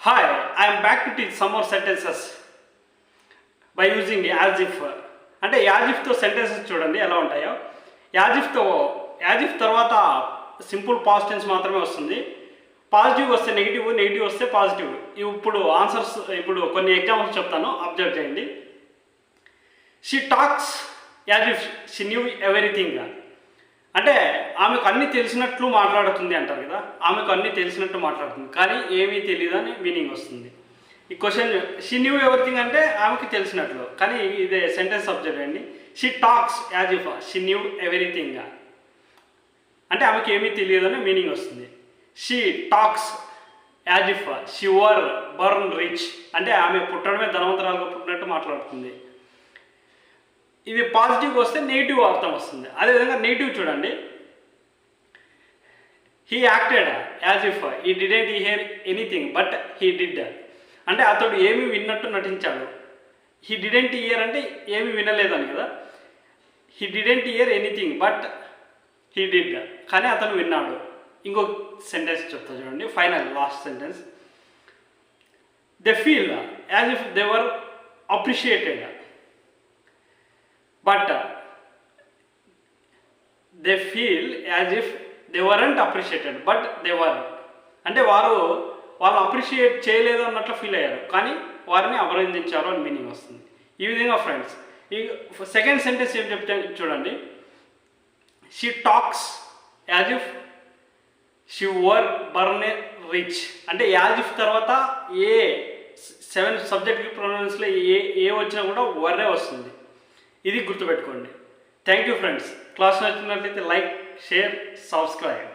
Hi, I am back to teach some more sentences by using as if. అంటే as ఇఫ్తో sentences చూడండి ఎలా ఉంటాయో. As if తర్వాత simple past tense మాత్రమే వస్తుంది. పాజిటివ్ వస్తే నెగిటివ్, నెగిటివ్ వస్తే పాజిటివ్. ఇప్పుడు ఆన్సర్స్, ఇప్పుడు కొన్ని ఎగ్జాంపుల్స్ చెప్తాను, అబ్జర్వ్ చేయండి. She talks as if she knew everything. అంటే ఆమెకు అన్నీ తెలిసినట్లు మాట్లాడుతుంది అంటారు కదా, ఆమెకు అన్నీ తెలిసినట్టు మాట్లాడుతుంది కానీ ఏమీ తెలియదు అని మీనింగ్ వస్తుంది. ఈ క్వశ్చన్ షీ న్యూ ఎవ్రీథింగ్ అంటే ఆమెకి తెలిసినట్లు, కానీ ఇదే సెంటెన్స్ అబ్జర్వ్ చేయండి. She talks as if she knew everything అంటే ఆమెకి ఏమీ తెలియదు అని మీనింగ్ వస్తుంది. She talks as if she were burn rich అంటే ఆమె పుట్టడమే ధనవంతరాలుగా పుట్టినట్టు మాట్లాడుతుంది. ఇది పాజిటివ్గా వస్తే నెగిటివ్ అర్థం వస్తుంది. అదేవిధంగా నెగిటివ్ చూడండి. He acted as if he didn't hear anything but he did అంటే అతడు ఏమీ విన్నట్టు నటించాడు. హీ డిడెంట్ హియర్ అంటే ఏమీ వినలేదని కదా. He didn't hear anything but he did కానీ అతను విన్నాడు. ఇంకొక సెంటెన్స్ చెప్తా చూడండి, final last sentence. They feel as if they were appreciated but they feel as if they weren't appreciated but they were అంటే వాళ్ళు అప్రిషియేట్ చేయలేదు అన్నట్లు ఫీల్ అయ్యారు కానీ వారిని అభినందించారు అని మీనింగ్ వస్తుంది. ఈ విధంగా ఫ్రెండ్స్, ఈ సెకండ్ సెంటెన్స్ ఏం చెప్తే చూడండి. She talks as if she were burn rich అంటే యాజ్ ఇఫ్ తర్వాత ఏ 7 సబ్జెక్ట్ ప్రొనౌన్స్లో ఏ వచ్చినా కూడా వర్రే వస్తుంది. ఇది గుర్తుపెట్టుకోండి. Thank you friends. క్లాస్ నచ్చినట్లయితే లైక్, షేర్, సబ్స్క్రైబ్.